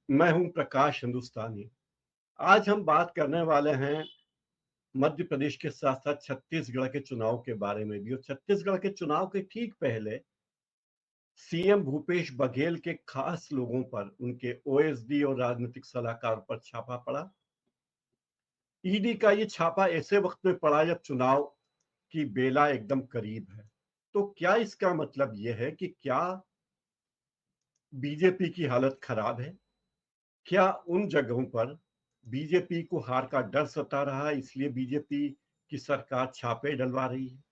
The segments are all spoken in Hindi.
मैं हूं प्रकाश हिंदुस्तानी। आज हम बात करने वाले हैं मध्य प्रदेश के साथ साथ छत्तीसगढ़ के चुनाव के बारे में भी। और छत्तीसगढ़ के चुनाव के ठीक पहले सीएम भूपेश बघेल के खास लोगों पर, उनके ओएसडी और राजनीतिक सलाहकार पर छापा पड़ा। ईडी का ये छापा ऐसे वक्त में पड़ा जब चुनाव की बेला एकदम करीब है। तो क्या इसका मतलब यह है कि क्या बीजेपी की हालत खराब है? क्या उन जगहों पर बीजेपी को हार का डर सता रहा है, इसलिए बीजेपी की सरकार छापे डलवा रही है?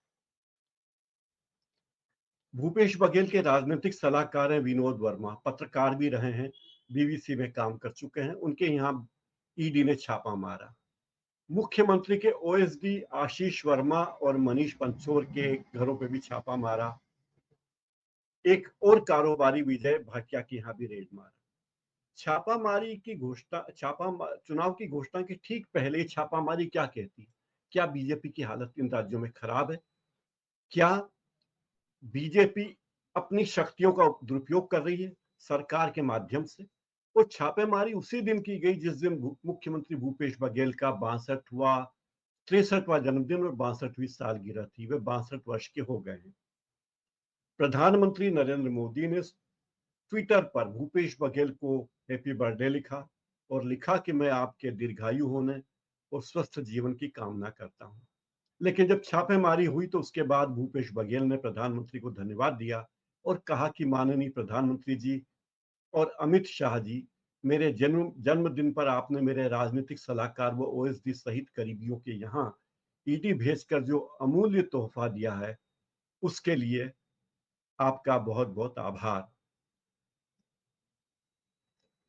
भूपेश बघेल के राजनीतिक सलाहकार हैं विनोद वर्मा, पत्रकार भी रहे हैं, बीबीसी में काम कर चुके हैं। उनके यहाँ ईडी ने छापा मारा। मुख्यमंत्री के ओएसडी आशीष वर्मा और मनीष पंचोर के घरों पे भी छापा मारा। एक और कारोबारी विजय भाटिया के यहाँ भी रेड मारा। छापामारी की घोषणा चुनाव की घोषणा के ठीक पहले छापामारी क्या कहती है? क्या बीजेपी की हालत इन राज्यों में खराब है? क्या बीजेपी अपनी शक्तियों का दुरुपयोग कर रही है सरकार के माध्यम से? और छापेमारी उसी दिन की गई जिस दिन मुख्यमंत्री भूपेश बघेल का 63वां जन्मदिन और 62वीं सालगिरह थी। वे 62 वर्ष के हो गए हैं। प्रधानमंत्री नरेंद्र मोदी ने ट्विटर पर भूपेश बघेल को हैप्पी बर्थडे लिखा और लिखा कि मैं आपके दीर्घायु होने और स्वस्थ जीवन की कामना करता हूं। लेकिन जब छापेमारी हुई तो उसके बाद भूपेश बघेल ने प्रधानमंत्री को धन्यवाद दिया और कहा कि माननीय प्रधानमंत्री जी और अमित शाह जी, मेरे जन्मदिन पर आपने मेरे राजनीतिक सलाहकार व ओएसडी सहित करीबियों के यहाँ ईडी भेजकर जो अमूल्य तोहफा दिया है, उसके लिए आपका बहुत बहुत आभार।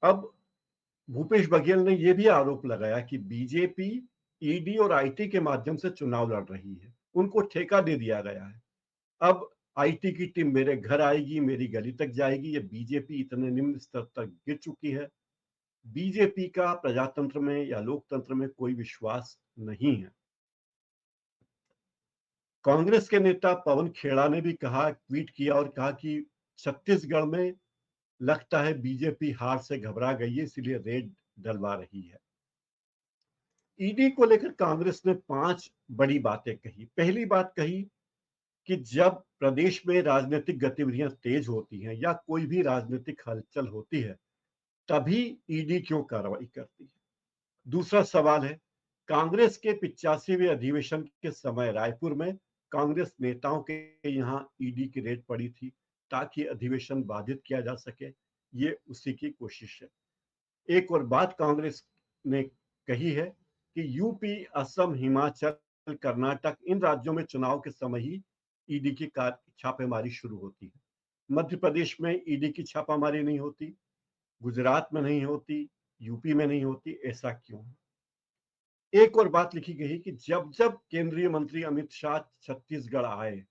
अब भूपेश बघेल ने यह भी आरोप लगाया कि बीजेपी ईडी और आईटी के माध्यम से चुनाव लड़ रही है, उनको ठेका दे दिया गया है। अब आईटी की टीम मेरे घर आएगी, मेरी गली तक जाएगी। ये बीजेपी इतने निम्न स्तर तक गिर चुकी है। बीजेपी का प्रजातंत्र में या लोकतंत्र में कोई विश्वास नहीं है। कांग्रेस के नेता पवन खेड़ा ने भी कहा, ट्वीट किया और कहा कि छत्तीसगढ़ में लगता है बीजेपी हार से घबरा गई है, इसलिए रेड डलवा रही है। ईडी को लेकर कांग्रेस ने 5 बड़ी बातें कही। पहली बात कही कि जब प्रदेश में राजनीतिक गतिविधियां तेज होती हैं या कोई भी राजनीतिक हलचल होती है, तभी ईडी क्यों कार्रवाई करती है? दूसरा सवाल है, कांग्रेस के 85वें अधिवेशन के समय रायपुर में कांग्रेस नेताओं के यहाँ ईडी की रेड पड़ी थी ताकि अधिवेशन बाधित किया जा सके। ये उसी की कोशिश है। एक और बात कांग्रेस ने कही है कि यूपी, असम, हिमाचल, कर्नाटक, इन राज्यों में चुनाव के समय ही ईडी की छापेमारी शुरू होती है। मध्य प्रदेश में ईडी की छापामारी नहीं होती, गुजरात में नहीं होती, यूपी में नहीं होती। ऐसा क्यों है? एक और बात लिखी गई कि जब जब केंद्रीय मंत्री अमित शाह छत्तीसगढ़ आए,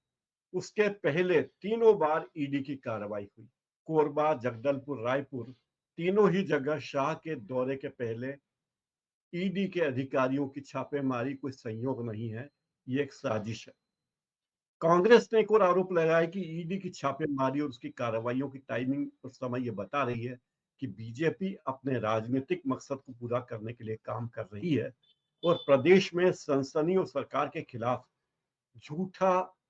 उसके पहले तीनों बार ईडी की कार्रवाई हुई। कोरबा, जगदलपुर, रायपुर, तीनों ही जगह शाह के दौरे के पहले ईडी के अधिकारियों की छापेमारी कोई संयोग नहीं है, ये एक साजिश है। कांग्रेस ने एक और आरोप लगाया कि ईडी की छापेमारी और उसकी कार्रवाइयों की टाइमिंग और समय ये बता रही है कि बीजेपी अपने राजनीतिक मकसद को पूरा करने के लिए काम कर रही है और प्रदेश में सनसनी और सरकार के खिलाफ झूठा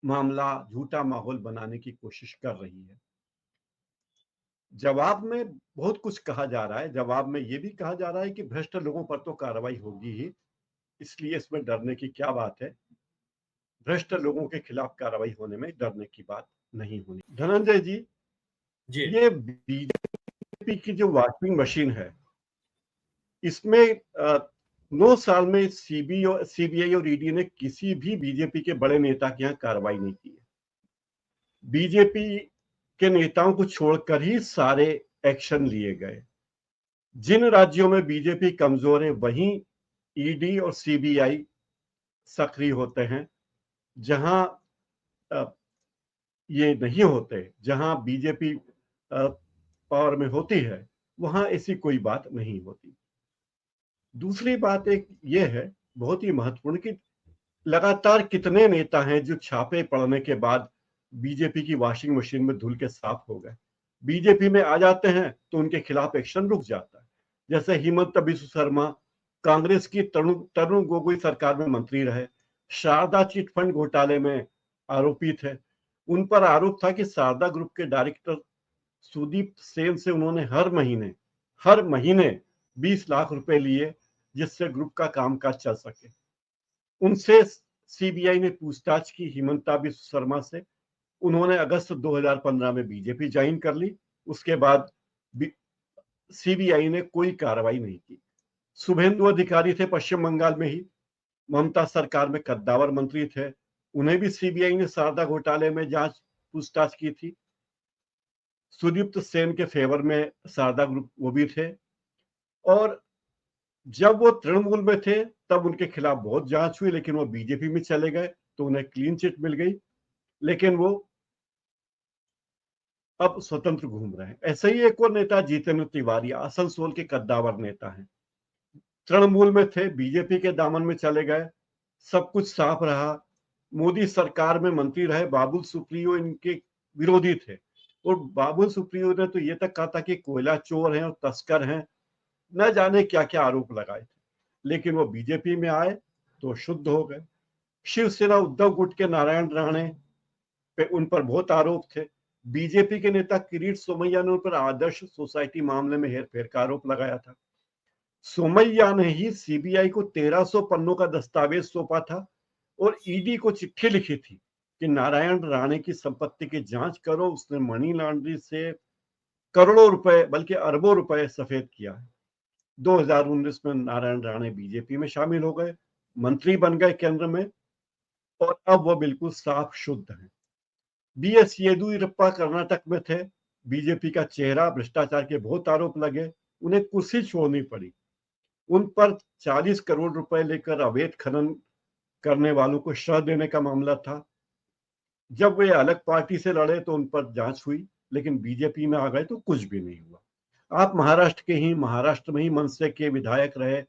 मामला, झूठा माहौल बनाने की कोशिश कर रही है। जवाब में बहुत कुछ कहा जा रहा है। जवाब में यह भी कहा जा रहा है कि भ्रष्ट लोगों पर तो कार्रवाई होगी ही, इसलिए इसमें डरने की क्या बात है। भ्रष्ट लोगों के खिलाफ कार्रवाई होने में डरने की बात नहीं होनी। धनंजय जी, जी। ये बीजेपी की जो वॉशिंग मशीन है, इसमें 9 साल में सीबीआई और ईडी ने किसी भी बीजेपी के बड़े नेता के यहाँ कार्रवाई नहीं की है। बीजेपी के नेताओं को छोड़कर ही सारे एक्शन लिए गए। जिन राज्यों में बीजेपी कमजोर है, वहीं ईडी और सीबीआई सक्रिय होते हैं। जहां ये नहीं होते, जहां बीजेपी पावर में होती है, वहां ऐसी कोई बात नहीं होती। दूसरी बात एक ये है, बहुत ही महत्वपूर्ण, कि लगातार कितने नेता हैं जो छापे पड़ने के बाद बीजेपी की वॉशिंग मशीन में धुल के साफ हो गए। बीजेपी में आ जाते हैं तो उनके खिलाफ एक्शन रुक जाता है। जैसे हिमंत बिस्व शर्मा कांग्रेस की तरुण गोगोई सरकार में मंत्री रहे, शारदा चिट फंड घोटाले में आरोपी थे। उन पर आरोप था कि शारदा ग्रुप के डायरेक्टर सुदीप सेन से उन्होंने हर महीने 20 लाख रुपए लिए, जिससे ग्रुप का कामकाज चल सके। उनसे सीबीआई ने पूछताछ की हिमंता बिस्व शर्मा से। उन्होंने अगस्त 2015 में बीजेपी ज्वाइन कर ली। उसके बाद सीबीआई ने कोई कार्रवाई नहीं की। शुभेंदु अधिकारी थे पश्चिम बंगाल में ही, ममता सरकार में कद्दावर मंत्री थे, उन्हें भी सीबीआई ने शारदा घोटाले में जांच पूछताछ की थी। सुदीप्त सेन के फेवर में शारदा ग्रुप वो भी थे, और जब वो तृणमूल में थे तब उनके खिलाफ बहुत जांच हुई, लेकिन वो बीजेपी में चले गए तो उन्हें क्लीन चिट मिल गई, लेकिन वो अब स्वतंत्र घूम रहे हैं। ऐसे ही एक और नेता जितेंद्र तिवारी आसनसोल के कद्दावर नेता हैं, तृणमूल में थे, बीजेपी के दामन में चले गए, सब कुछ साफ रहा। मोदी सरकार में मंत्री रहे। बाबुल सुप्रियो इनके विरोधी थे, और बाबुल सुप्रियो ने तो ये तक कहा था कि कोयला चोर हैं और तस्कर हैं, न जाने क्या क्या आरोप लगाए थे। लेकिन वो बीजेपी में आए तो शुद्ध हो गए। शिवसेना उद्धव गुट के नारायण राणे पे उन पर बहुत आरोप थे। बीजेपी के नेता किरीट सोमैया ने उन पर आदर्श सोसाइटी मामले में हेरफेर का आरोप लगाया था। सोमैया ने ही सीबीआई को 1300 पन्नों का दस्तावेज सौंपा था और ईडी को चिट्ठी लिखी थी कि नारायण राणे की संपत्ति की जांच करो, उसने मनी लॉन्ड्रिंग से करोड़ों रुपए बल्कि अरबों रुपए सफेद किया है। 2019 में नारायण राणे बीजेपी में शामिल हो गए, मंत्री बन गए केंद्र में, और अब वो बिल्कुल साफ शुद्ध हैं। बीएस येदियुरप्पा कर्नाटक में थे, बीजेपी का चेहरा, भ्रष्टाचार के बहुत आरोप लगे, उन्हें कुर्सी छोड़नी पड़ी। उन पर 40 करोड़ रुपए लेकर अवैध खनन करने वालों को शह देने का मामला था। जब वे अलग पार्टी से लड़े तो उन पर जांच हुई, लेकिन बीजेपी में आ गए तो कुछ भी नहीं हुआ। आप महाराष्ट्र में ही मनसे के विधायक रहे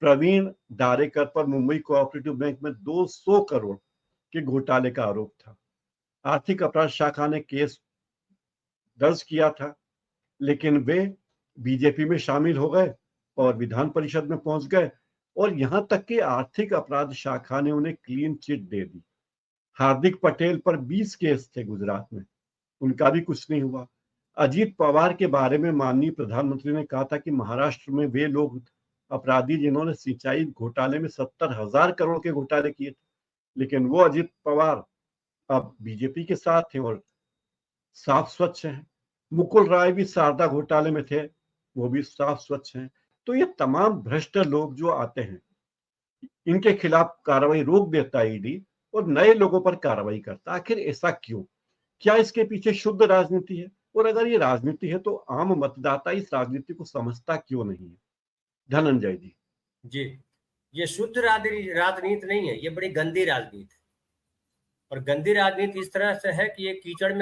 प्रवीण दारेकर पर मुंबई कोऑपरेटिव बैंक में 200 करोड़ के घोटाले का आरोप था। आर्थिक अपराध शाखा ने केस दर्ज किया था, लेकिन वे बीजेपी में शामिल हो गए और विधान परिषद में पहुंच गए, और यहां तक कि आर्थिक अपराध शाखा ने उन्हें क्लीन चिट दे दी। हार्दिक पटेल पर 20 केस थे गुजरात में, उनका भी कुछ नहीं हुआ। अजीत पवार के बारे में माननीय प्रधानमंत्री ने कहा था कि महाराष्ट्र में वे लोग अपराधी जिन्होंने सिंचाई घोटाले में 70,000 करोड़ के घोटाले किए थे, लेकिन वो अजीत पवार अब बीजेपी के साथ थे और साफ स्वच्छ हैं। मुकुल राय भी शारदा घोटाले में थे, वो भी साफ स्वच्छ हैं। तो ये तमाम भ्रष्ट लोग जो आते हैं, इनके खिलाफ कार्रवाई रोक देता है ईडी और नए लोगों पर कार्रवाई करता। आखिर ऐसा क्यों? क्या इसके पीछे शुद्ध राजनीति है? और अगर ये राजनीति है तो आम मतदाता इस राजनीति को समझता क्यों नहीं है? धनंजय जी। जी, ये शुद्ध राजनीति नहीं है, ये बड़ी गंदी राजनीति है। और गंदी राजनीति इस तरह से है कि ये कीचड़ में